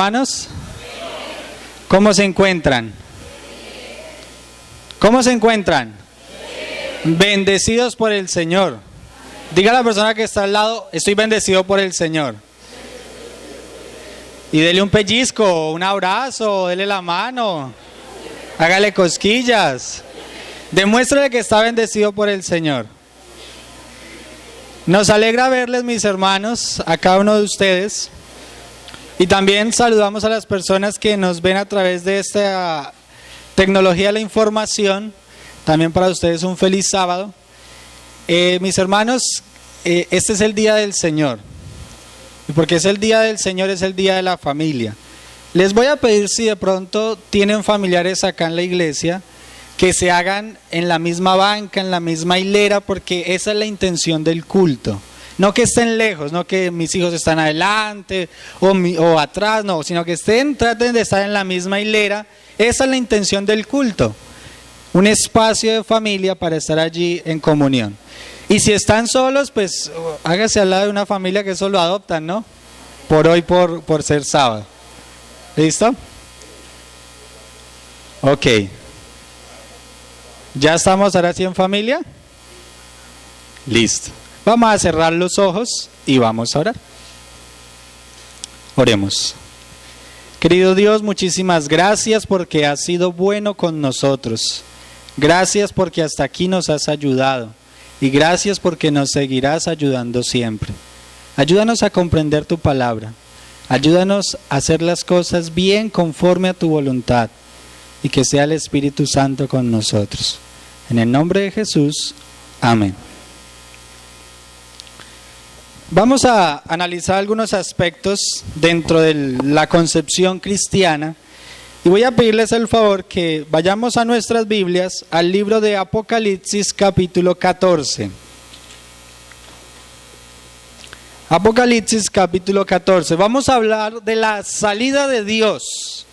hermanos? ¿Cómo se encuentran? ¿Cómo se encuentran? Bendecidos por el Señor. Diga a la persona que está al lado, estoy bendecido por el Señor. Y dele un pellizco, un abrazo, dele la mano, hágale cosquillas. Demuéstrele que está bendecido por el Señor. Nos alegra verles, mis hermanos, a cada uno de ustedes. Y también saludamos a las personas que nos ven a través de esta tecnología de la información. También para ustedes un feliz sábado. Mis hermanos, este es el día del Señor. Y porque es el día del Señor, es el día de la familia. Les voy a pedir, si de pronto tienen familiares acá en la iglesia, que se hagan en la misma banca, en la misma hilera, porque esa es la intención del culto. No que estén lejos, no que mis hijos están adelante o atrás, no, sino que traten de estar en la misma hilera. Esa es la intención del culto. Un espacio de familia para estar allí en comunión. Y si están solos, pues hágase al lado de una familia que eso lo adoptan, ¿no? Por hoy, por ser sábado. ¿Listo? Ok. ¿Ya estamos ahora sí en familia? Listo. Vamos a cerrar los ojos y vamos a orar. Oremos. Querido Dios, muchísimas gracias porque has sido bueno con nosotros. Gracias porque hasta aquí nos has ayudado. Y gracias porque nos seguirás ayudando siempre. Ayúdanos a comprender tu palabra. Ayúdanos a hacer las cosas bien conforme a tu voluntad. Y que sea el Espíritu Santo con nosotros. En el nombre de Jesús, amén. Vamos a analizar algunos aspectos dentro de la concepción cristiana. Y voy a pedirles el favor que vayamos a nuestras Biblias, al libro de Apocalipsis capítulo 14. Apocalipsis capítulo 14. Vamos a hablar de la salida de Dios.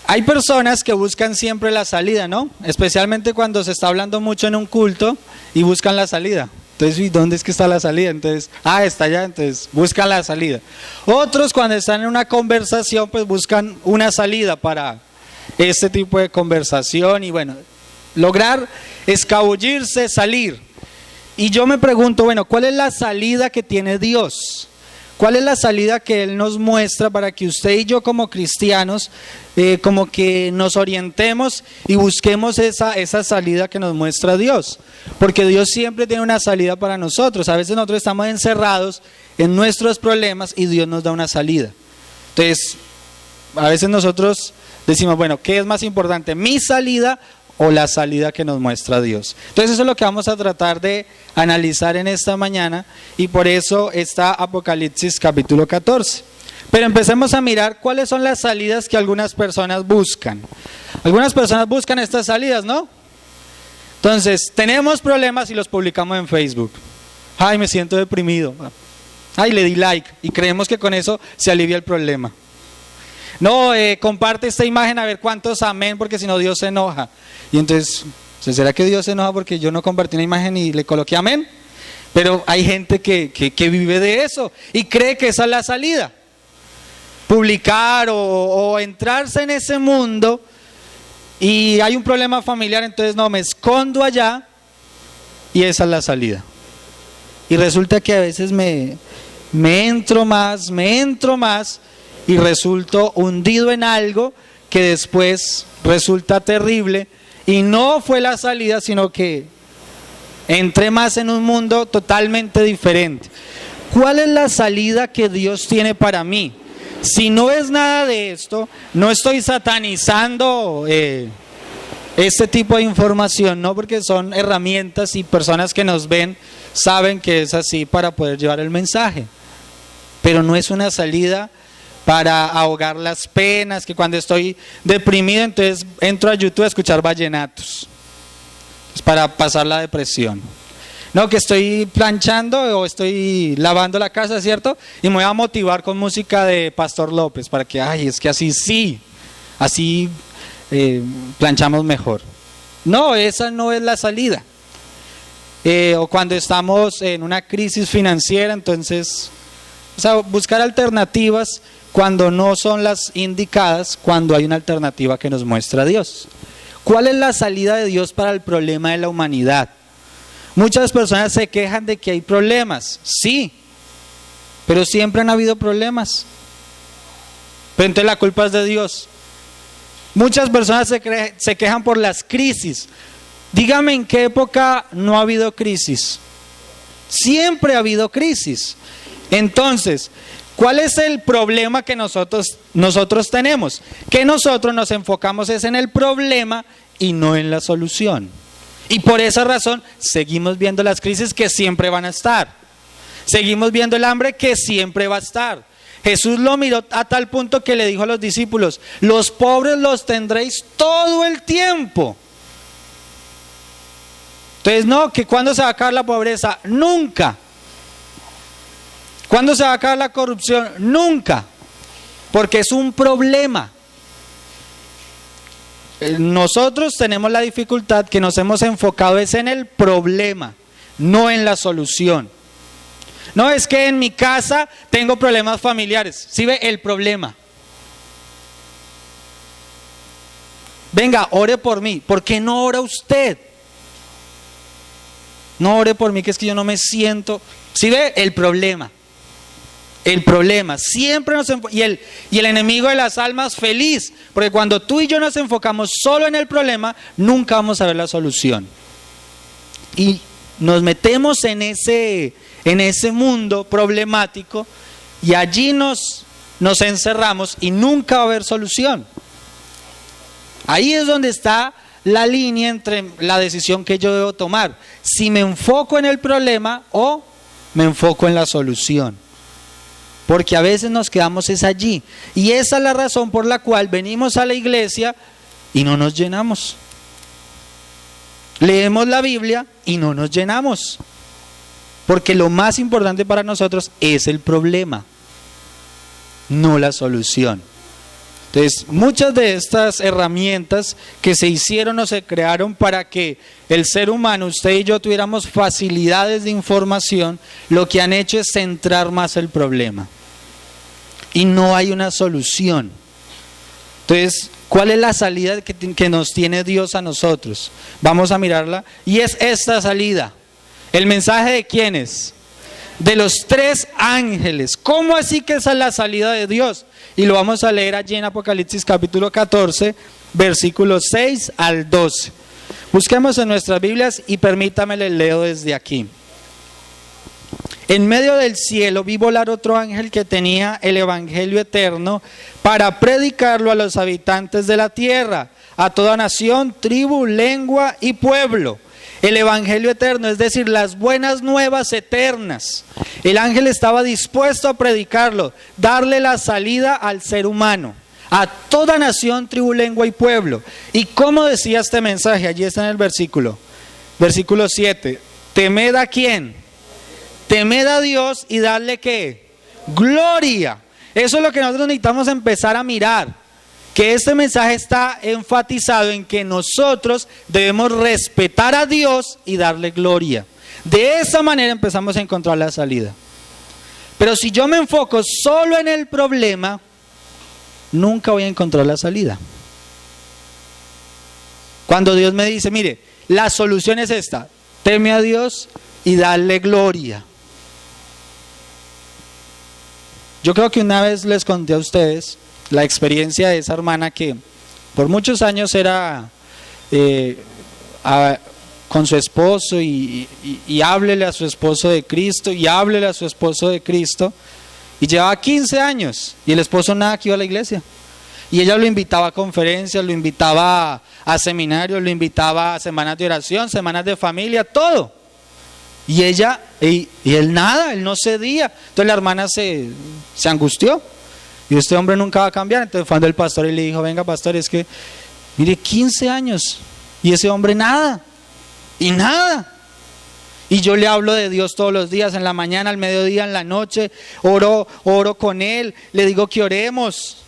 Hay personas que buscan siempre la salida, ¿no? Especialmente cuando se está hablando mucho en un culto y buscan la salida. Entonces, ¿y dónde es que está la salida? Entonces, está allá, entonces buscan la salida. Otros cuando están en una conversación, pues buscan una salida para este tipo de conversación y bueno, lograr escabullirse, salir. Y yo me pregunto, bueno, ¿cuál es la salida que tiene Dios? ¿Cuál es la salida que Él nos muestra para que usted y yo como cristianos como que nos orientemos y busquemos esa salida que nos muestra Dios? Porque Dios siempre tiene una salida para nosotros. A veces nosotros estamos encerrados en nuestros problemas y Dios nos da una salida. Entonces, a veces nosotros decimos, bueno, ¿qué es más importante? ¿Mi salida o la salida que nos muestra Dios? Entonces eso es lo que vamos a tratar de analizar en esta mañana y por eso está Apocalipsis capítulo 14. Pero empecemos a mirar cuáles son las salidas que algunas personas buscan. Algunas personas buscan estas salidas, ¿no? Entonces, tenemos problemas y los publicamos en Facebook. Ay, me siento deprimido. Ay, le di like y creemos que con eso se alivia el problema. No, comparte esta imagen a ver cuántos amén, porque si no Dios se enoja. Y entonces, ¿será que Dios se enoja porque yo no compartí una imagen y le coloqué amén? Pero hay gente que vive de eso y cree que esa es la salida. Publicar o entrarse en ese mundo y hay un problema familiar, entonces no, me escondo allá y esa es la salida. Y resulta que a veces me entro más y resulto hundido en algo que después resulta terrible y no fue la salida, sino que entré más en un mundo totalmente diferente. ¿Cuál es la salida que Dios tiene para mí? Si no es nada de esto, no estoy satanizando este tipo de información, no, porque son herramientas y personas que nos ven saben que es así para poder llevar el mensaje, pero no es una salida para ahogar las penas, que cuando estoy deprimido entonces entro a YouTube a escuchar vallenatos, es para pasar la depresión. No, que estoy planchando o estoy lavando la casa, ¿cierto? Y me voy a motivar con música de Pastor López para que, es que así sí, así planchamos mejor. No, esa no es la salida. O cuando estamos en una crisis financiera, entonces O sea, buscar alternativas cuando no son las indicadas, cuando hay una alternativa que nos muestra Dios. ¿Cuál es la salida de Dios para el problema de la humanidad? Muchas personas se quejan de que hay problemas, sí, pero siempre han habido problemas. Pero entonces la culpa es de Dios. Muchas personas se quejan por las crisis. Dígame en qué época no ha habido crisis. Siempre ha habido crisis. Entonces, ¿cuál es el problema que nosotros tenemos? Que nosotros nos enfocamos es en el problema y no en la solución. Y por esa razón seguimos viendo las crisis que siempre van a estar. Seguimos viendo el hambre que siempre va a estar. Jesús lo miró a tal punto que le dijo a los discípulos: los pobres los tendréis todo el tiempo. Entonces no, que ¿cuándo se va a acabar la pobreza? Nunca. ¿Cuándo se va a acabar la corrupción? Nunca. Porque es un problema. Nosotros tenemos la dificultad que nos hemos enfocado es en el problema, no en la solución. No, es que en mi casa tengo problemas familiares. ¿Sí ve el problema? Venga, ore por mí. ¿Por qué no ora usted? No ore por mí, que es que yo no me siento. ¿Sí ve el problema? El problema. Siempre nos y el enemigo de las almas feliz. Porque cuando tú y yo nos enfocamos solo en el problema, nunca vamos a ver la solución. Y nos metemos en ese mundo problemático y allí nos encerramos y nunca va a haber solución. Ahí es donde está la línea entre la decisión que yo debo tomar. Si me enfoco en el problema o me enfoco en la solución. Porque a veces nos quedamos es allí. Y esa es la razón por la cual venimos a la iglesia y no nos llenamos. Leemos la Biblia y no nos llenamos. Porque lo más importante para nosotros es el problema, no la solución. Entonces, muchas de estas herramientas que se hicieron o se crearon para que el ser humano, usted y yo, tuviéramos facilidades de información, lo que han hecho es centrar más el problema. Y no hay una solución. Entonces, ¿cuál es la salida que nos tiene Dios a nosotros? Vamos a mirarla. Y es esta salida. ¿El mensaje de quién es? De los 3 ángeles. ¿Cómo así que esa es la salida de Dios? Y lo vamos a leer allí en Apocalipsis capítulo 14, versículos 6 al 12. Busquemos en nuestras Biblias y permítame le leo desde aquí. En medio del cielo vi volar otro ángel que tenía el evangelio eterno para predicarlo a los habitantes de la tierra, a toda nación, tribu, lengua y pueblo. El evangelio eterno, es decir, las buenas nuevas eternas. El ángel estaba dispuesto a predicarlo, darle la salida al ser humano, a toda nación, tribu, lengua y pueblo. ¿Y cómo decía este mensaje? Allí está en el versículo 7. ¿Temed a quién? Temed a Dios y darle ¿qué? Gloria. Eso es lo que nosotros necesitamos empezar a mirar. Que este mensaje está enfatizado en que nosotros debemos respetar a Dios y darle gloria. De esa manera empezamos a encontrar la salida. Pero si yo me enfoco solo en el problema, nunca voy a encontrar la salida. Cuando Dios me dice, mire, la solución es esta: teme a Dios y darle gloria. Yo creo que una vez les conté a ustedes la experiencia de esa hermana que por muchos años era con su esposo y háblele a su esposo de Cristo y háblele a su esposo de Cristo, y llevaba 15 años y el esposo nada que iba a la iglesia, y ella lo invitaba a conferencias, lo invitaba a seminarios, lo invitaba a semanas de oración, semanas de familia, todo, y ella y él nada, él no cedía. Entonces la hermana se angustió. Y este hombre nunca va a cambiar. Entonces fue donde el pastor y le dijo, venga pastor, es que mire, 15 años y ese hombre nada, y nada. Y yo le hablo de Dios todos los días, en la mañana, al mediodía, en la noche, oro con él, le digo que oremos.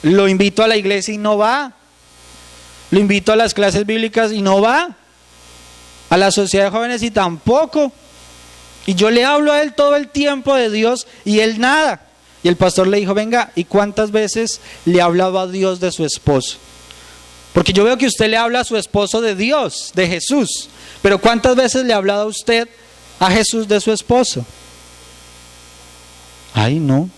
Lo invito a la iglesia y no va. Lo invito a las clases bíblicas y no va. A la sociedad de jóvenes y tampoco. Y yo le hablo a él todo el tiempo de Dios y él nada. Y el pastor le dijo, venga, ¿y cuántas veces le hablaba a Dios de su esposo? Porque yo veo que usted le habla a su esposo de Dios, de Jesús. Pero ¿cuántas veces le ha hablado a usted a Jesús de su esposo? Ay, no.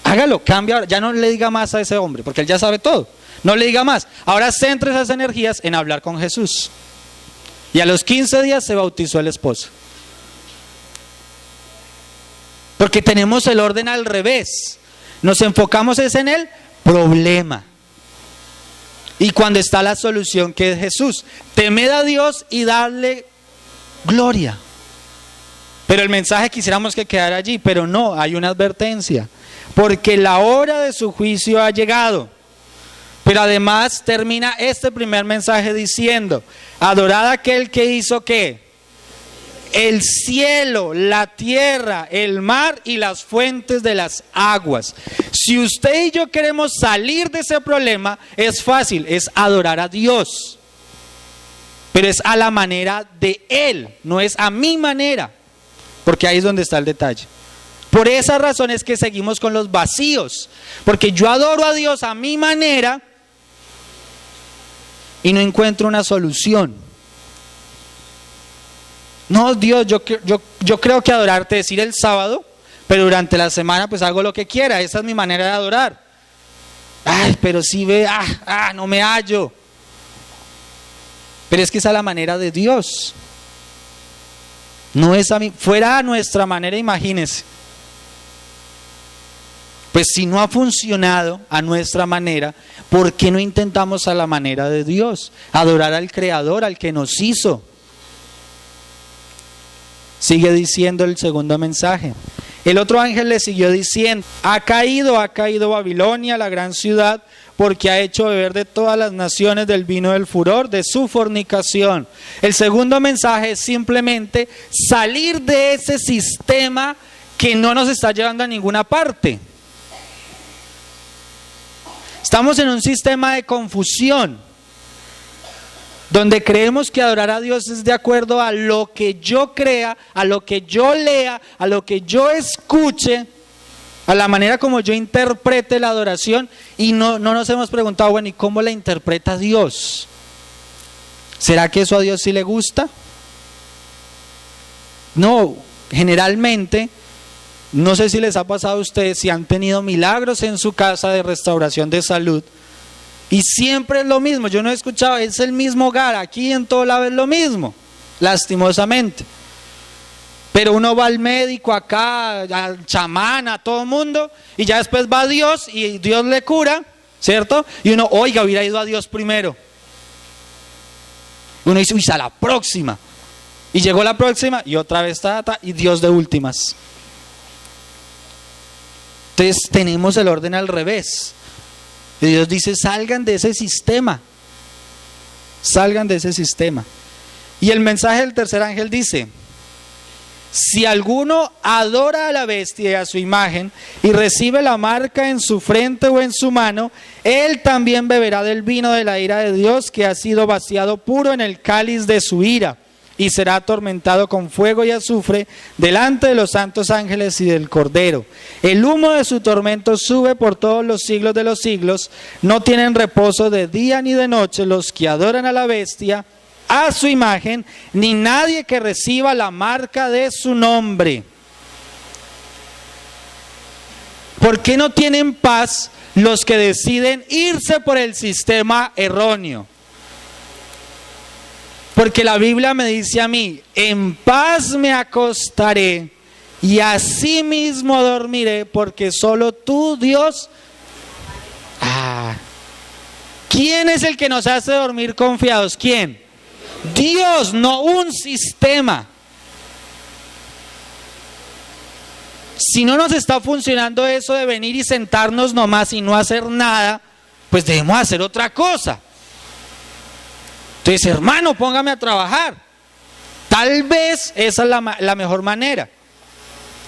Hágalo, cambia ahora. Ya no le diga más a ese hombre, porque él ya sabe todo. No le diga más. Ahora centre esas energías en hablar con Jesús. Y a los 15 días se bautizó el esposo. Porque tenemos el orden al revés. Nos enfocamos es en el problema. Y cuando está la solución, que es Jesús. Temed a Dios y darle gloria. Pero el mensaje quisiéramos que quedara allí, pero no, hay una advertencia. Porque la hora de su juicio ha llegado. Pero además termina este primer mensaje diciendo, adorad a aquel que hizo ¿qué? El cielo, la tierra, el mar y las fuentes de las aguas. Si usted y yo queremos salir de ese problema, es fácil, es adorar a Dios. Pero es a la manera de Él, no es a mi manera. Porque ahí es donde está el detalle. Por esa razón es que seguimos con los vacíos. Porque yo adoro a Dios a mi manera y no encuentro una solución. No, Dios, yo creo que adorarte es ir el sábado, pero durante la semana pues hago lo que quiera. Esa es mi manera de adorar. Ay, pero si ve, no me hallo. Pero es que esa es la manera de Dios. No es a mí, fuera a nuestra manera, imagínense. Pues si no ha funcionado a nuestra manera, ¿por qué no intentamos a la manera de Dios? Adorar al Creador, al que nos hizo. Sigue diciendo el segundo mensaje. El otro ángel le siguió diciendo, ha caído Babilonia, la gran ciudad, porque ha hecho beber de todas las naciones del vino del furor, de su fornicación. El segundo mensaje es simplemente salir de ese sistema que no nos está llevando a ninguna parte. Estamos en un sistema de confusión, donde creemos que adorar a Dios es de acuerdo a lo que yo crea, a lo que yo lea, a lo que yo escuche, a la manera como yo interprete la adoración, y no nos hemos preguntado, bueno, ¿y cómo la interpreta Dios? ¿Será que eso a Dios sí le gusta? No, generalmente, no sé si les ha pasado a ustedes, si han tenido milagros en su casa de restauración de salud, y siempre es lo mismo. Yo no he escuchado, es el mismo hogar, aquí en todo lado es lo mismo, lastimosamente. Pero uno va al médico acá, al chamán, a todo el mundo, y ya después va a Dios y Dios le cura, ¿cierto? Y uno, oiga, hubiera ido a Dios primero. Uno dice, uy, a la próxima. Y llegó la próxima y otra vez y Dios de últimas. Entonces tenemos el orden al revés. Y Dios dice, salgan de ese sistema. Salgan de ese sistema. Y el mensaje del tercer ángel dice, si alguno adora a la bestia y a su imagen y recibe la marca en su frente o en su mano, él también beberá del vino de la ira de Dios que ha sido vaciado puro en el cáliz de su ira, y será atormentado con fuego y azufre delante de los santos ángeles y del Cordero. El humo de su tormento sube por todos los siglos de los siglos. No tienen reposo de día ni de noche los que adoran a la bestia, a su imagen, ni nadie que reciba la marca de su nombre. ¿Por qué no tienen paz los que deciden irse por el sistema erróneo? Porque la Biblia me dice a mí, en paz me acostaré y así mismo dormiré, porque solo tú, Dios. ¿Quién es el que nos hace dormir confiados? ¿Quién? Dios, no un sistema. Si no nos está funcionando eso de venir y sentarnos nomás y no hacer nada, pues debemos hacer otra cosa. Entonces, hermano, póngame a trabajar. Tal vez esa es la mejor manera.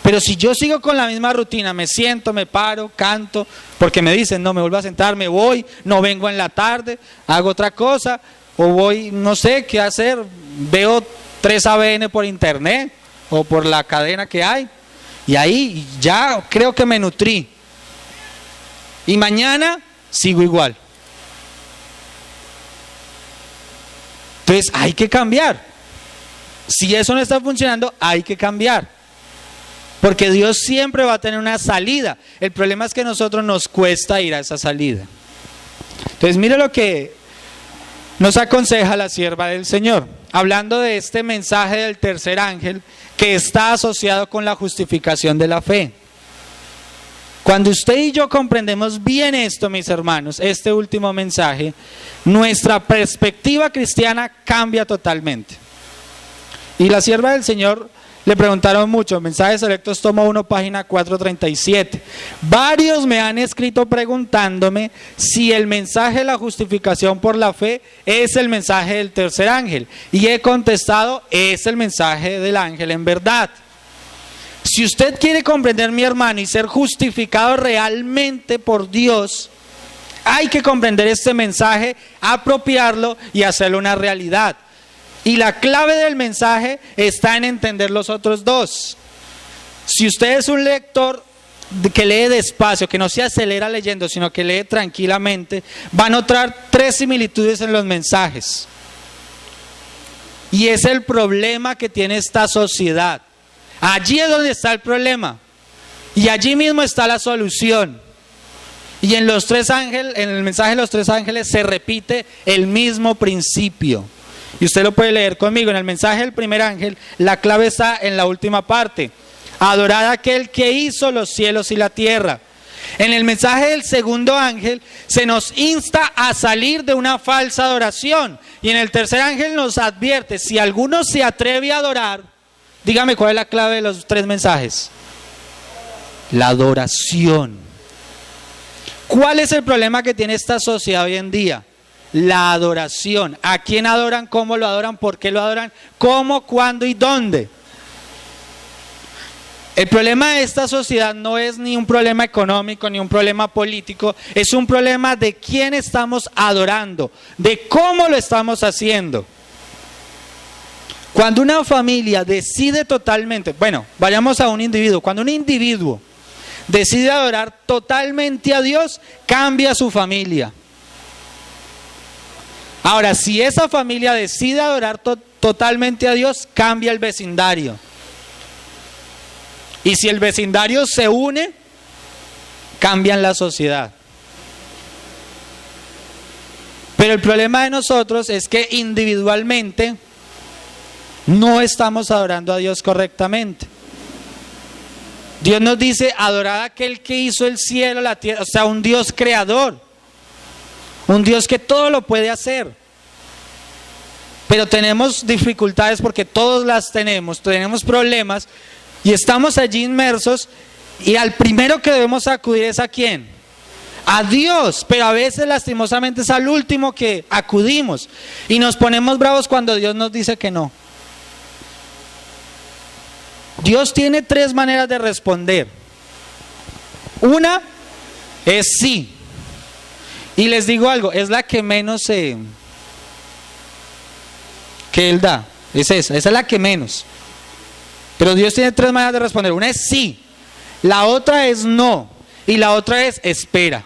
Pero si yo sigo con la misma rutina, me siento, me paro, canto, porque me dicen, no, me vuelvo a sentar, me voy, no vengo en la tarde, hago otra cosa, o voy, no sé qué hacer, veo 3 ABN por internet, o por la cadena que hay. Y ahí ya creo que me nutrí. Y mañana sigo igual. Entonces hay que cambiar. Si eso no está funcionando, hay que cambiar. Porque Dios siempre va a tener una salida. El problema es que a nosotros nos cuesta ir a esa salida. Entonces mire lo que nos aconseja la sierva del Señor, hablando de este mensaje del tercer ángel que está asociado con la justificación de la fe. Cuando usted y yo comprendemos bien esto, mis hermanos, este último mensaje, nuestra perspectiva cristiana cambia totalmente. Y la sierva del Señor le preguntaron mucho, Mensajes Selectos, tomo 1, página 437. Varios me han escrito preguntándome si el mensaje de la justificación por la fe es el mensaje del tercer ángel. Y he contestado, es el mensaje del ángel en verdad. Si usted quiere comprender, mi hermano, y ser justificado realmente por Dios, hay que comprender este mensaje, apropiarlo y hacerlo una realidad. Y la clave del mensaje está en entender los otros dos. Si usted es un lector que lee despacio, que no se acelera leyendo, sino que lee tranquilamente, va a notar 3 similitudes en los mensajes. Y es el problema que tiene esta sociedad. Allí es donde está el problema. Y allí mismo está la solución. Y en los 3 ángeles, en el mensaje de los 3 ángeles se repite el mismo principio. Y usted lo puede leer conmigo. En el mensaje del primer ángel, la clave está en la última parte. Adorad a aquel que hizo los cielos y la tierra. En el mensaje del segundo ángel se nos insta a salir de una falsa adoración. Y en el tercer ángel nos advierte, si alguno se atreve a adorar, dígame cuál es la clave de los 3 mensajes. La adoración. ¿Cuál es el problema que tiene esta sociedad hoy en día? La adoración. ¿A quién adoran? ¿Cómo lo adoran? ¿Por qué lo adoran? ¿Cómo? ¿Cuándo? ¿Y dónde? El problema de esta sociedad no es ni un problema económico ni un problema político, es un problema de quién estamos adorando, de cómo lo estamos haciendo. Cuando una familia decide totalmente, bueno, vayamos a un individuo, cuando un individuo decide adorar totalmente a Dios, cambia su familia. Ahora, si esa familia decide adorar totalmente a Dios, cambia el vecindario. Y si el vecindario se une, cambian la sociedad. Pero el problema de nosotros es que individualmente no estamos adorando a Dios correctamente. Dios nos dice, adorad a aquel que hizo el cielo, la tierra, o sea, un Dios creador. Un Dios que todo lo puede hacer. Pero tenemos dificultades porque todos las tenemos problemas y estamos allí inmersos y al primero que debemos acudir es ¿a quién? A Dios, pero a veces lastimosamente es al último que acudimos y nos ponemos bravos cuando Dios nos dice que no. Dios tiene 3 maneras de responder. Una es sí. Y les digo algo, es la que menos que Él da, es esa es la que menos. Pero Dios tiene 3 maneras de responder. Una es sí, la otra es no, y la otra es espera.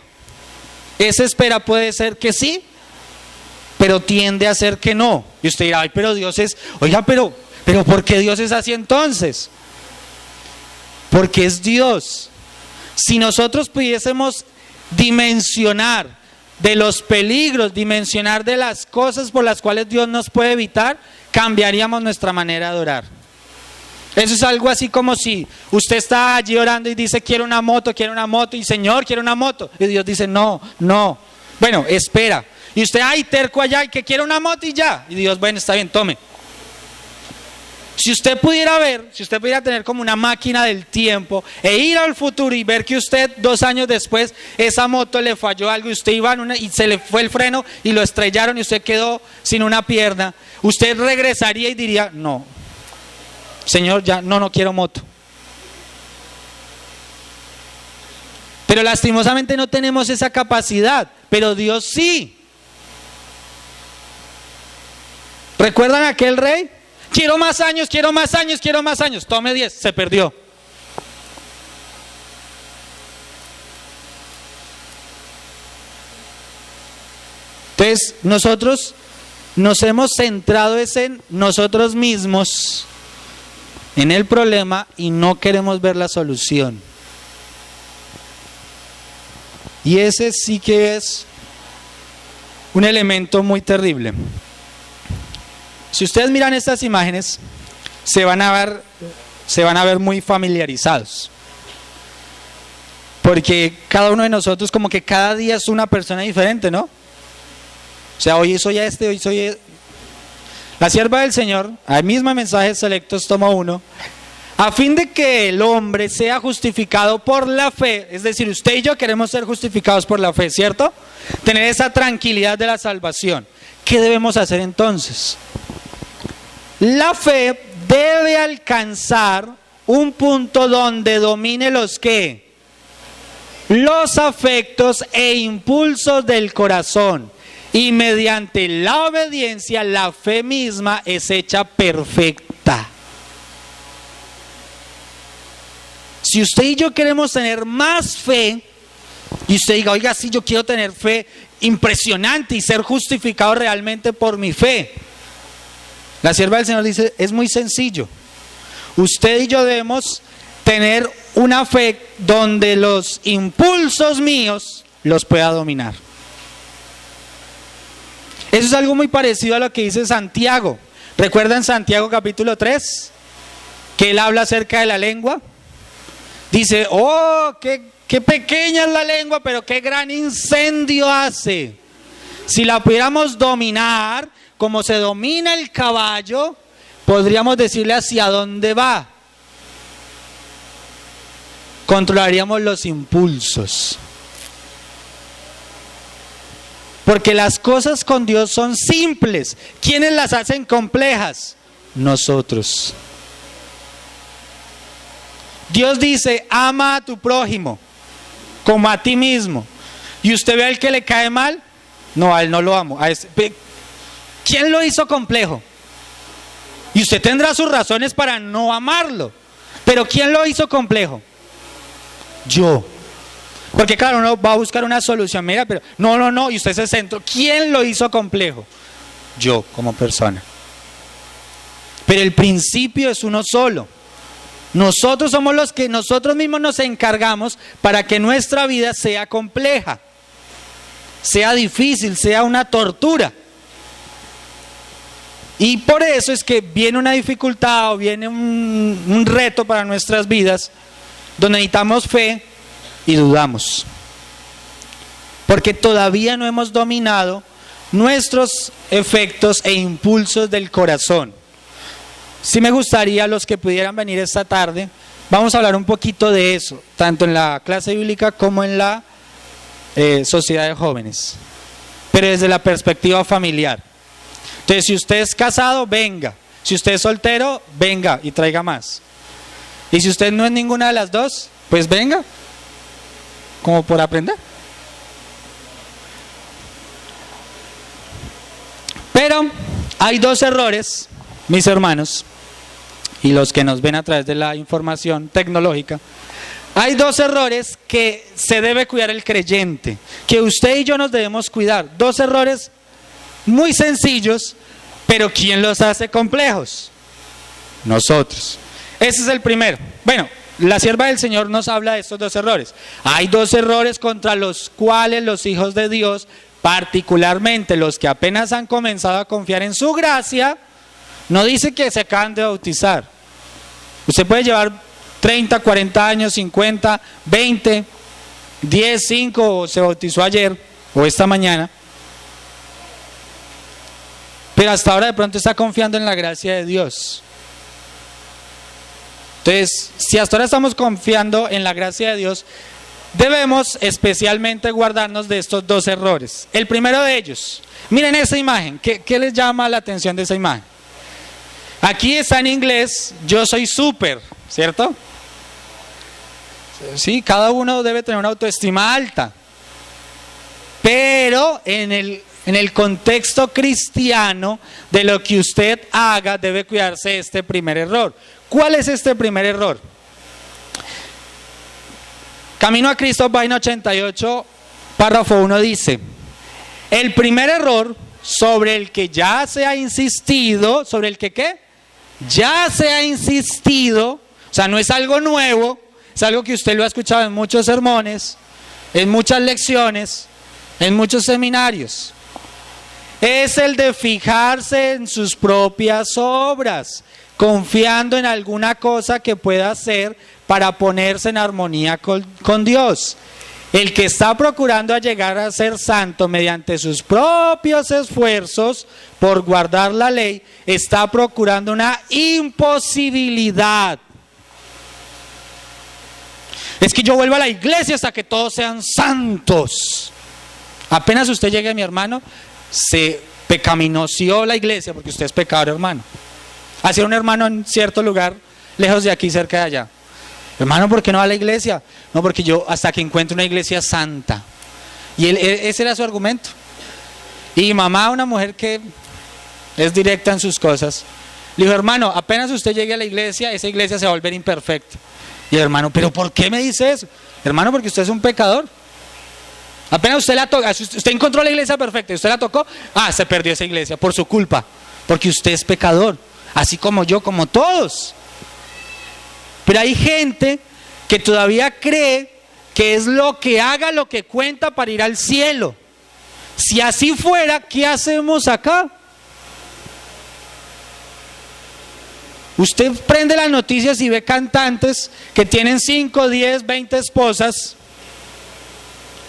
Esa espera puede ser que sí, pero tiende a ser que no. Y usted dirá, ay, pero Dios es, oiga, pero ¿por qué Dios es así entonces? Porque es Dios. Si nosotros pudiésemos dimensionar de los peligros, dimensionar de las cosas por las cuales Dios nos puede evitar, cambiaríamos nuestra manera de adorar. Eso es algo así como si usted está allí orando y dice quiero una moto, y Señor, quiero una moto, y Dios dice no, bueno, espera, y usted ay terco allá y que quiere una moto y ya, y Dios, bueno, está bien, tome. Si usted pudiera tener como una máquina del tiempo e ir al futuro y ver que usted 2 años después esa moto le falló algo y usted iba y se le fue el freno y lo estrellaron y usted quedó sin una pierna, usted regresaría y diría, no, Señor, ya no quiero moto. Pero lastimosamente no tenemos esa capacidad, pero Dios sí. ¿Recuerdan aquel rey? quiero más años, quiero más años, quiero más años. Tome 10, se perdió. Entonces, nosotros nos hemos centrado en nosotros mismos, en el problema, y no queremos ver la solución. Y ese sí que es un elemento muy terrible. Si ustedes miran estas imágenes, se van a ver muy familiarizados. Porque cada uno de nosotros como que cada día es una persona diferente, ¿no? O sea, hoy soy este, hoy soy... La sierva del Señor, al mismo mensaje Selectos toma 1, a fin de que el hombre sea justificado por la fe, es decir, usted y yo queremos ser justificados por la fe, ¿cierto? Tener esa tranquilidad de la salvación. ¿Qué debemos hacer entonces? La fe debe alcanzar un punto donde domine los ¿qué? Los afectos e impulsos del corazón. Y mediante la obediencia, la fe misma es hecha perfecta. Si usted y yo queremos tener más fe, y usted diga, oiga, sí, yo quiero tener fe impresionante y ser justificado realmente por mi fe. La sierva del Señor dice, es muy sencillo. Usted y yo debemos tener una fe donde los impulsos míos los pueda dominar. Eso es algo muy parecido a lo que dice Santiago. ¿Recuerdan Santiago capítulo 3? Que él habla acerca de la lengua. Dice, oh, qué pequeña es la lengua, pero qué gran incendio hace. Si la pudiéramos dominar, como se domina el caballo, podríamos decirle hacia dónde va. Controlaríamos los impulsos. Porque las cosas con Dios son simples. ¿Quiénes las hacen complejas? Nosotros. Dios dice, ama a tu prójimo como a ti mismo. Y usted ve al que le cae mal, no, a él no lo amo. ¿Quién lo hizo complejo? Y usted tendrá sus razones para no amarlo. Pero ¿quién lo hizo complejo? Yo. Porque claro, uno va a buscar una solución, mira, pero no, y usted se centró. ¿Quién lo hizo complejo? Yo, como persona. Pero el principio es uno solo. Nosotros somos los que nosotros mismos nos encargamos para que nuestra vida sea compleja, sea difícil, sea una tortura. Y por eso es que viene una dificultad o viene un reto para nuestras vidas, donde necesitamos fe y dudamos. Porque todavía no hemos dominado nuestros efectos e impulsos del corazón. Sí me gustaría los que pudieran venir esta tarde, vamos a hablar un poquito de eso, tanto en la clase bíblica como en la sociedad de jóvenes, pero desde la perspectiva familiar. Entonces, si usted es casado, venga. Si usted es soltero, venga y traiga más. Y si usted no es ninguna de las dos, pues venga, como por aprender. Pero hay dos errores, mis hermanos, y los que nos ven a través de la información tecnológica, hay dos errores que se debe cuidar el creyente, que usted y yo nos debemos cuidar. Dos errores muy sencillos, pero ¿quién los hace complejos? Nosotros. Ese es el primero. Bueno, la sierva del Señor nos habla de estos dos errores. Hay dos errores contra los cuales los hijos de Dios, particularmente los que apenas han comenzado a confiar en su gracia, no dice que se acaban de bautizar. Usted puede llevar 30, 40 años, 50, 20, 10, 5, o se bautizó ayer o esta mañana. Pero hasta ahora de pronto está confiando en la gracia de Dios. Entonces, si hasta ahora estamos confiando en la gracia de Dios, debemos especialmente guardarnos de estos dos errores. El primero de ellos, miren esa imagen, ¿qué les llama la atención de esa imagen? Aquí está en inglés, yo soy súper, ¿cierto? Sí, cada uno debe tener una autoestima alta. Pero en el en el contexto cristiano de lo que usted haga, debe cuidarse de este primer error. ¿Cuál es este primer error? Camino a Cristo, página 88, párrafo 1 dice: el primer error sobre el que ya se ha insistido, ¿sobre el que qué? Ya se ha insistido, o sea, no es algo nuevo, es algo que usted lo ha escuchado en muchos sermones, en muchas lecciones, en muchos seminarios. Es el de fijarse en sus propias obras, confiando en alguna cosa que pueda hacer para ponerse en armonía con Dios. El que está procurando llegar a ser santo mediante sus propios esfuerzos por guardar la ley, está procurando una imposibilidad. Es que yo vuelvo a la iglesia hasta que todos sean santos. Apenas usted llegue, mi hermano, se pecaminosió la iglesia porque usted es pecador, hermano. Hacia un hermano en cierto lugar, lejos de aquí, cerca de allá. Hermano, ¿por qué no va a la iglesia? No, porque yo hasta que encuentre una iglesia santa. Y ese era su argumento. Y mamá, una mujer que es directa en sus cosas, le dijo: hermano, apenas usted llegue a la iglesia, esa iglesia se va a volver imperfecta. Y el hermano: ¿pero por qué me dice eso? Hermano, porque usted es un pecador. Apenas usted la toca, usted encontró la iglesia perfecta y usted la tocó, se perdió esa iglesia por su culpa, porque usted es pecador, así como yo, como todos. Pero hay gente que todavía cree que es lo que haga lo que cuenta para ir al cielo. Si así fuera, ¿qué hacemos acá? Usted prende las noticias y ve cantantes que tienen 5, 10, 20 esposas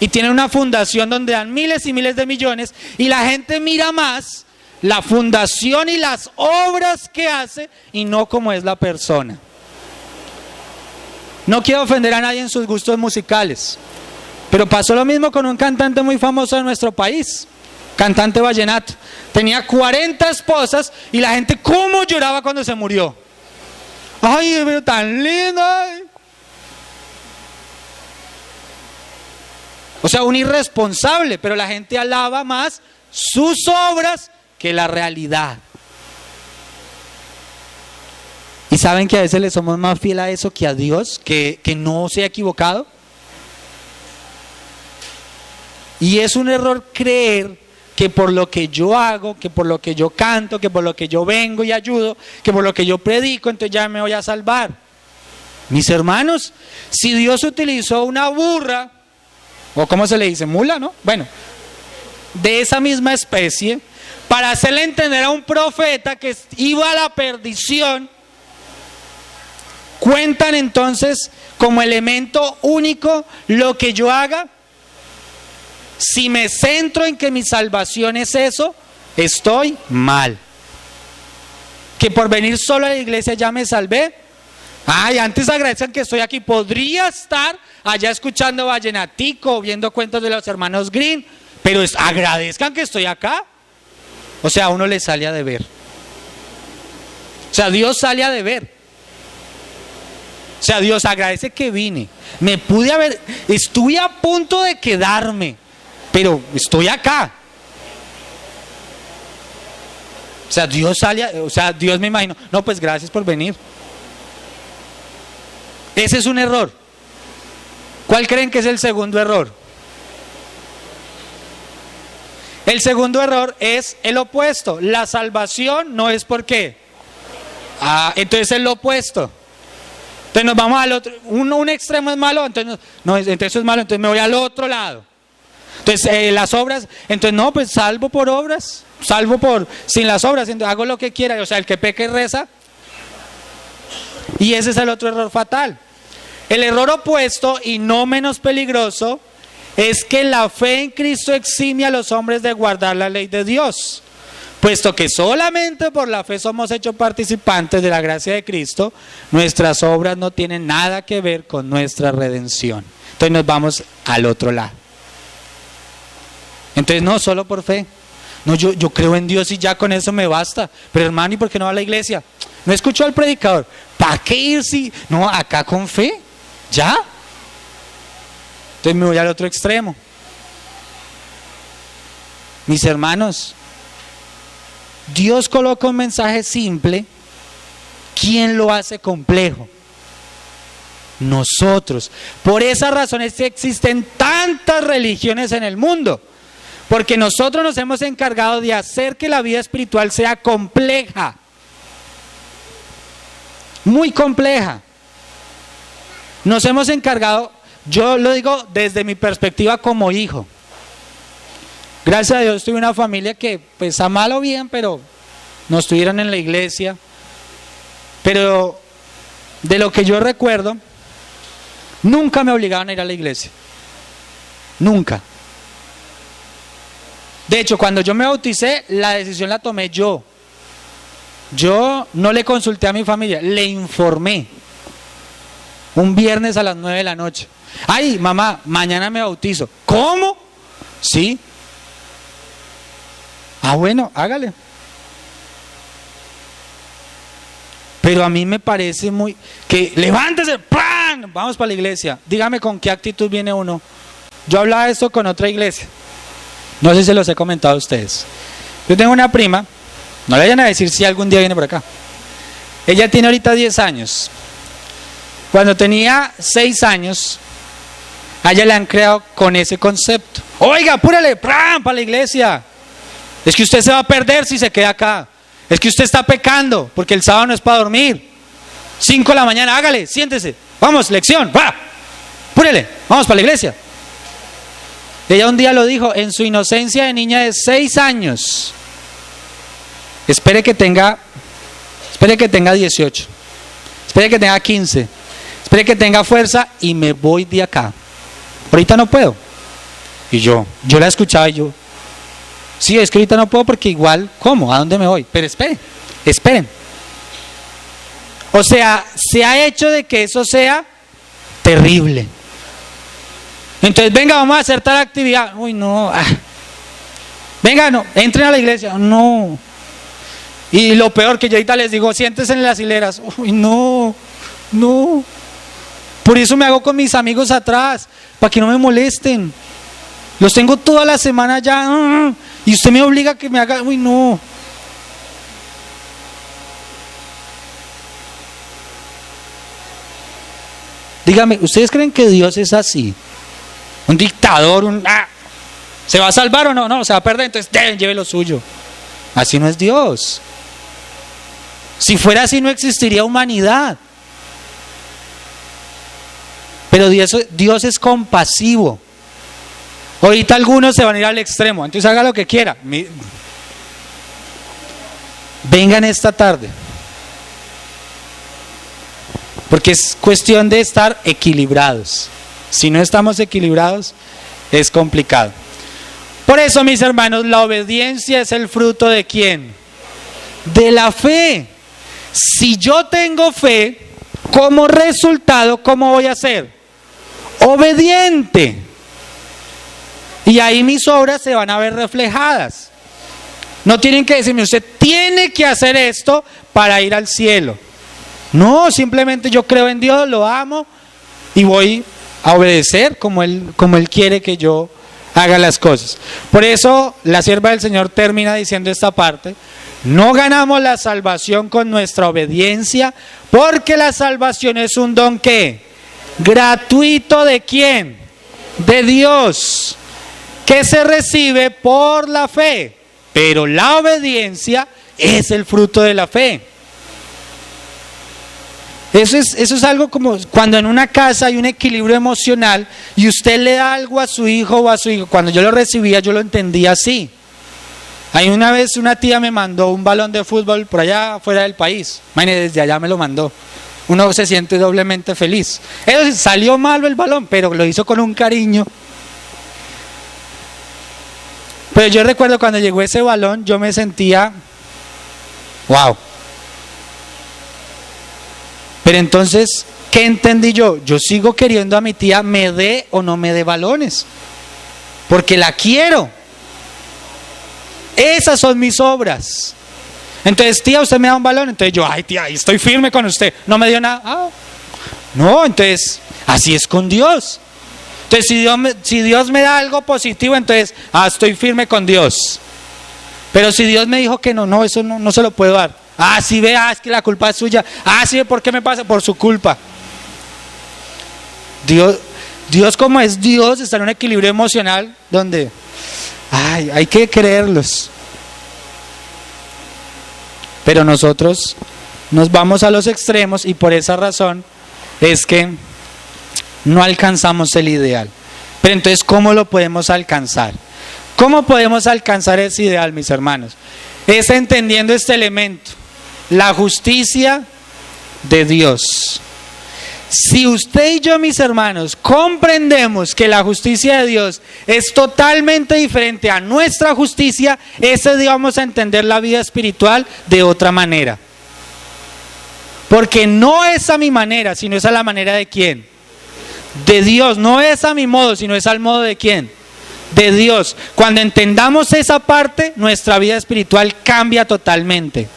y tienen una fundación donde dan miles y miles de millones, y la gente mira más la fundación y las obras que hace y no cómo es la persona. No quiero ofender a nadie en sus gustos musicales, pero pasó lo mismo con un cantante muy famoso de nuestro país, cantante vallenato. Tenía 40 esposas y la gente cómo lloraba cuando se murió. Ay, pero tan lindo. Ay. O sea, un irresponsable, pero la gente alaba más sus obras que la realidad. ¿Y saben que a veces le somos más fieles a eso que a Dios, que no se ha equivocado? Y es un error creer que por lo que yo hago, que por lo que yo canto, que por lo que yo vengo y ayudo, que por lo que yo predico, entonces ya me voy a salvar. Mis hermanos, si Dios utilizó una burra, o ¿cómo se le dice? Mula, ¿no? Bueno, de esa misma especie, para hacerle entender a un profeta que iba a la perdición, ¿cuentan entonces como elemento único lo que yo haga? Si me centro en que mi salvación es eso, estoy mal. Que por venir solo a la iglesia ya me salvé. Ay, antes agradezcan que estoy aquí. Podría estar allá escuchando vallenatico, viendo cuentos de los hermanos Green, pero agradezcan que estoy acá. O sea, a uno le sale a deber. O sea, Dios sale a deber. O sea, Dios agradece que vine. Estuve a punto de quedarme, pero estoy acá. O sea, Dios me imagino, no, pues gracias por venir. Ese es un error. ¿Cuál creen que es el segundo error? El segundo error es el opuesto. La salvación no es por qué. Entonces es lo opuesto. Entonces nos vamos al otro. Un extremo es malo, entonces entonces es malo, entonces me voy al otro lado. Entonces las obras, entonces no, pues salvo por obras, sin las obras, entonces hago lo que quiera, o sea, el que peca y reza. Y ese es el otro error fatal. El error opuesto y no menos peligroso es que la fe en Cristo exime a los hombres de guardar la ley de Dios, puesto que solamente por la fe somos hechos participantes de la gracia de Cristo. Nuestras obras no tienen nada que ver con nuestra redención. Entonces nos vamos al otro lado. Entonces no, solo por fe. No, yo creo en Dios y ya con eso me basta. Pero hermano, ¿y por qué no va a la iglesia? No escuchó al predicador. ¿Para qué ir si? No, acá con fe. ¿Ya? Entonces me voy al otro extremo. mis hermanos, Dios coloca un mensaje simple. ¿Quién lo hace complejo? Nosotros. Por esa razón es que existen tantas religiones en el mundo, porque nosotros nos hemos encargado de hacer que la vida espiritual sea compleja, muy compleja. Nos hemos encargado, yo lo digo desde mi perspectiva como hijo. Gracias a Dios tuve una familia que, pues a mal o bien, pero nos tuvieron en la iglesia. Pero de lo que yo recuerdo, nunca me obligaban a ir a la iglesia. Nunca. De hecho, cuando yo me bauticé, la decisión la tomé yo. Yo no le consulté a mi familia, le informé. Un viernes a las 9 de la noche. Ay, mamá, mañana me bautizo. ¿Cómo? Sí. Ah, bueno, hágale. Pero a mí me parece muy... que levántese, ¡plan! Vamos para la iglesia. Dígame con qué actitud viene uno. Yo hablaba de esto con otra iglesia. No sé si se los he comentado a ustedes. Yo tengo una prima, no le vayan a decir si algún día viene por acá. Ella tiene ahorita 10 años. Cuando tenía 6 años, a ella le han creado con ese concepto. Oiga, apúrale, ¡pram! Para la iglesia. Es que usted se va a perder si se queda acá. Es que usted está pecando, porque el sábado no es para dormir. 5 de la mañana, hágale, siéntese. Vamos, lección, va. Apúrele, vamos para la iglesia. Ella un día lo dijo en su inocencia de niña de 6 años. Espere que tenga 18. Espere que tenga 15. Espere que tenga fuerza y me voy de acá. Ahorita no puedo. Y yo la escuchaba y yo, sí, es que ahorita no puedo porque igual, ¿cómo? ¿A dónde me voy? Pero esperen. O sea, se ha hecho de que eso sea terrible. Entonces, venga, vamos a hacer tal actividad. Uy, no. Venga, no, entren a la iglesia. No. Y lo peor que yo ahorita les digo, siéntense en las hileras. Uy, no. Por eso me hago con mis amigos atrás, para que no me molesten. Los tengo toda la semana ya. Y usted me obliga a que me haga. Uy, no. Dígame, ¿ustedes creen que Dios es así? Un dictador, ¿se va a salvar o no? No, se va a perder, entonces lleve lo suyo. Así no es Dios. Si fuera así no existiría humanidad. Pero Dios es compasivo. Ahorita algunos se van a ir al extremo, entonces haga lo que quiera. Vengan esta tarde. Porque es cuestión de estar equilibrados. Si no estamos equilibrados, es complicado. Por eso, mis hermanos, la obediencia es el fruto ¿de quién? De la fe. Si yo tengo fe, como resultado, ¿cómo voy a ser? Obediente. Y ahí mis obras se van a ver reflejadas. No tienen que decirme, usted tiene que hacer esto para ir al cielo. No, simplemente yo creo en Dios, lo amo y voy a obedecer como Él quiere que yo haga las cosas. Por eso la sierva del Señor termina diciendo esta parte: no ganamos la salvación con nuestra obediencia, porque la salvación es un don ¿qué? Gratuito. ¿De quién? De Dios, que se recibe por la fe, pero la obediencia es el fruto de la fe. Eso es algo como cuando en una casa hay un equilibrio emocional y usted le da algo a su hijo o a su hijo. Cuando yo lo recibía, yo lo entendía así. Hay una vez una tía me mandó un balón de fútbol por allá fuera del país. Imagínate, desde allá me lo mandó. Uno se siente doblemente feliz. Eso salió malo el balón, pero lo hizo con un cariño. Pero yo recuerdo cuando llegó ese balón, yo me sentía, wow. Pero entonces, ¿qué entendí yo? Yo sigo queriendo a mi tía, me dé o no me dé balones, porque la quiero. Esas son mis obras. Entonces, tía, usted me da un balón. Entonces yo, ay tía, estoy firme con usted. No me dio nada. No, entonces, así es con Dios. Entonces, si Dios me da algo positivo, entonces, estoy firme con Dios. Pero si Dios me dijo que no, eso no se lo puedo dar. Ah, sí ve, es que la culpa es suya. Ah, sí ve, ¿por qué me pasa? Por su culpa. Dios como es Dios, está en un equilibrio emocional donde hay que creerlos. Pero nosotros nos vamos a los extremos y por esa razón es que no alcanzamos el ideal. Pero entonces, ¿cómo lo podemos alcanzar? ¿Cómo podemos alcanzar ese ideal, mis hermanos? Es entendiendo este elemento, la justicia de Dios. Si usted y yo, mis hermanos, comprendemos que la justicia de Dios es totalmente diferente a nuestra justicia, ese día vamos a entender la vida espiritual de otra manera. Porque no es a mi manera, sino es a la manera de ¿quién? De Dios. No es a mi modo, sino es al modo de ¿quién? De Dios. Cuando entendamos esa parte, nuestra vida espiritual cambia totalmente.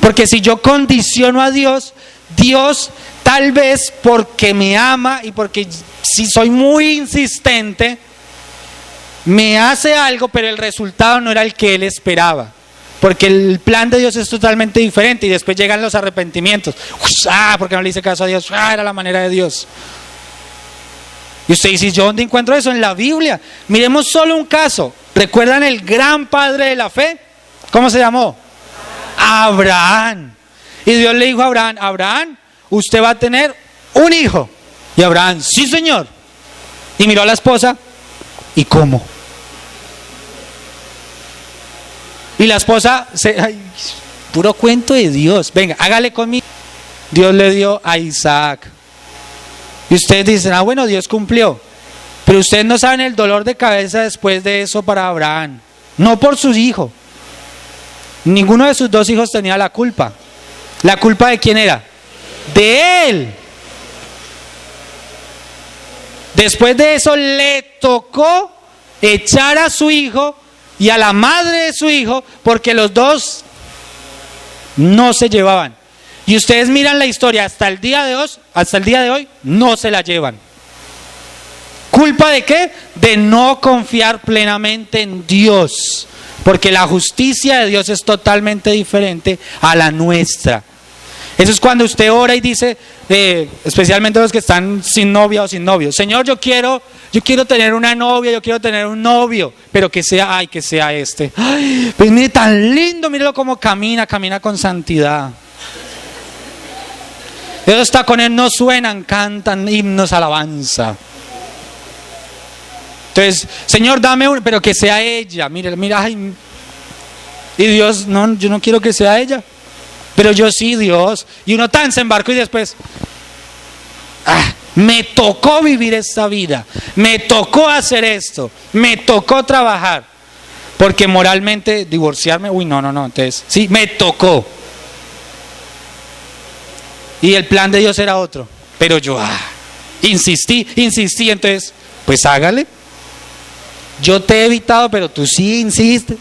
Porque si yo condiciono a Dios, Dios tal vez porque me ama y porque si soy muy insistente, me hace algo, pero el resultado no era el que Él esperaba. Porque el plan de Dios es totalmente diferente y después llegan los arrepentimientos. ¿Por qué no le hice caso a Dios? Era la manera de Dios. Y usted dice, ¿yo dónde encuentro eso? En la Biblia. Miremos solo un caso. ¿Recuerdan el gran padre de la fe? ¿Cómo se llamó? Abraham. Y Dios le dijo a Abraham, Abraham, usted va a tener un hijo. Y Abraham, sí señor. Y miró a la esposa, ¿y cómo? Y la esposa, puro cuento de Dios, venga, hágale conmigo. Dios le dio a Isaac. Y ustedes dicen, bueno, Dios cumplió. Pero ustedes no saben el dolor de cabeza después de eso para Abraham. No por su hijo. Ninguno de sus dos hijos tenía la culpa. ¿La culpa de quién era? De él. Después de eso le tocó echar a su hijo y a la madre de su hijo porque los dos no se llevaban. Y ustedes miran la historia hasta el día de hoy no se la llevan. ¿Culpa de qué? De no confiar plenamente en Dios. Porque la justicia de Dios es totalmente diferente a la nuestra. Eso es cuando usted ora y dice, especialmente los que están sin novia o sin novio, Señor, yo quiero tener una novia, yo quiero tener un novio, pero que sea este. Ay, pues mire tan lindo, mírelo cómo camina con santidad. Esos tacones no suenan, cantan himnos alabanza. Entonces, Señor, dame uno, pero que sea ella. Mira, ay. Y Dios, no, yo no quiero que sea ella. Pero yo sí, Dios. Y uno tan se embarcó y después, me tocó vivir esta vida. Me tocó hacer esto. Me tocó trabajar. Porque moralmente divorciarme, no. Entonces, sí, me tocó. Y el plan de Dios era otro. Pero yo, insistí. Entonces, pues hágale. Yo te he evitado, pero tú sí insistes.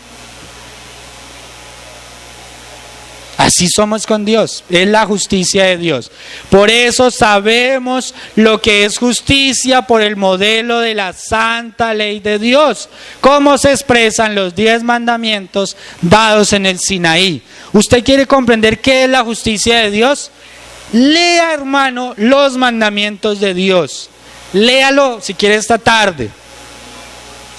Así somos con Dios, es la justicia de Dios. Por eso sabemos lo que es justicia por el modelo de la santa ley de Dios. Cómo se expresan los 10 mandamientos dados en el Sinaí. ¿Usted quiere comprender qué es la justicia de Dios? Lea, hermano, los mandamientos de Dios. Léalo si quiere esta tarde.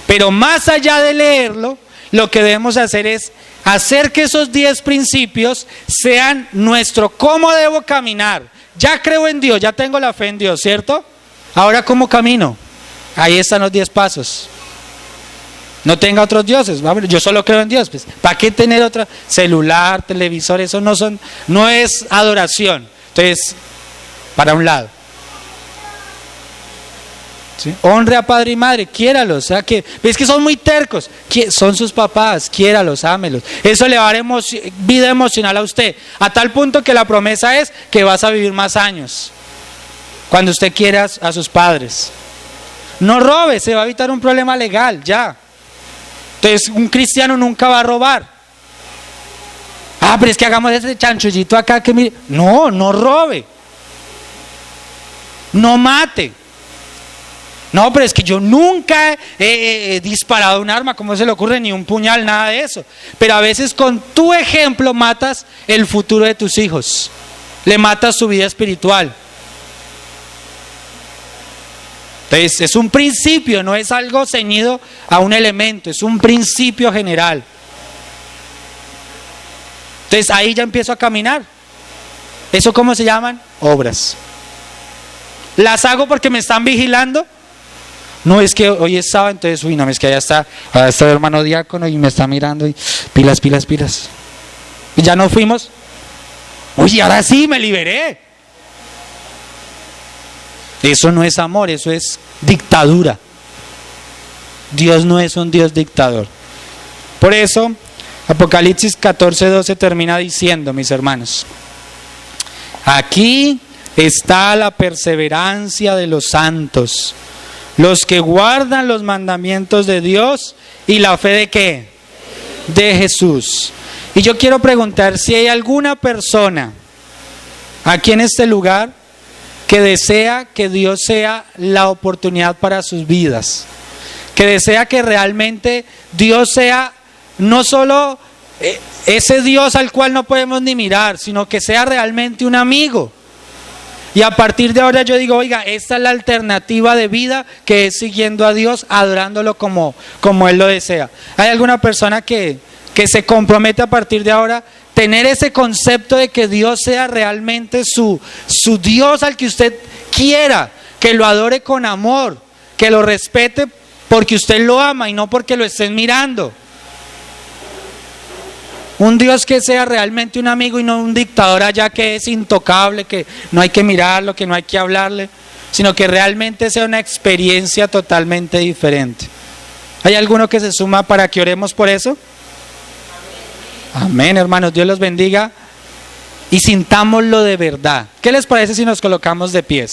Pero más allá de leerlo, lo que debemos hacer es hacer que esos 10 principios sean nuestro cómo debo caminar. Ya creo en Dios, ya tengo la fe en Dios, ¿cierto? Ahora, ¿cómo camino? Ahí están los 10 pasos. No tenga otros dioses, yo solo creo en Dios. Pues, ¿para qué tener otra? Celular, televisor, eso no es adoración. Entonces, para un lado. ¿Sí? Honre a padre y madre, quiéralos. O sea, es que son muy tercos. Son sus papás, quiéralos, ámelos. Eso le va a dar vida emocional a usted. A tal punto que la promesa es que vas a vivir más años. Cuando usted quiera a sus padres. No robe, se va a evitar un problema legal, ya. Entonces, un cristiano nunca va a robar. Pero es que hagamos ese chanchullito acá que mire. No robe. No mate. No, pero es que yo nunca he disparado un arma, ¿cómo se le ocurre? Ni un puñal, nada de eso. Pero a veces con tu ejemplo matas el futuro de tus hijos, le matas su vida espiritual. Entonces es un principio, no es algo ceñido a un elemento, es un principio general. Entonces ahí ya empiezo a caminar. ¿Eso cómo se llaman? Obras. ¿Las hago porque me están vigilando? No, es que hoy es sábado, entonces, uy, no, es que allá está el hermano diácono y me está mirando y pilas. Y ya no fuimos. Uy, ahora sí me liberé. Eso no es amor, eso es dictadura. Dios no es un Dios dictador. Por eso, Apocalipsis 14:12 termina diciendo, mis hermanos, aquí está la perseverancia de los santos, los que guardan los mandamientos de Dios y la fe de ¿qué? De Jesús. Y yo quiero preguntar si hay alguna persona aquí en este lugar que desea que Dios sea la oportunidad para sus vidas, que desea que realmente Dios sea no solo ese Dios al cual no podemos ni mirar, sino que sea realmente un amigo. Y a partir de ahora yo digo, oiga, esta es la alternativa de vida, que es siguiendo a Dios, adorándolo como Él lo desea. ¿Hay alguna persona que se compromete a partir de ahora tener ese concepto de que Dios sea realmente su Dios al que usted quiera, que lo adore con amor, que lo respete porque usted lo ama y no porque lo estén mirando? Un Dios que sea realmente un amigo y no un dictador allá que es intocable, que no hay que mirarlo, que no hay que hablarle, sino que realmente sea una experiencia totalmente diferente. ¿Hay alguno que se suma para que oremos por eso? Amén, hermanos, Dios los bendiga y sintámoslo de verdad. ¿Qué les parece si nos colocamos de pies?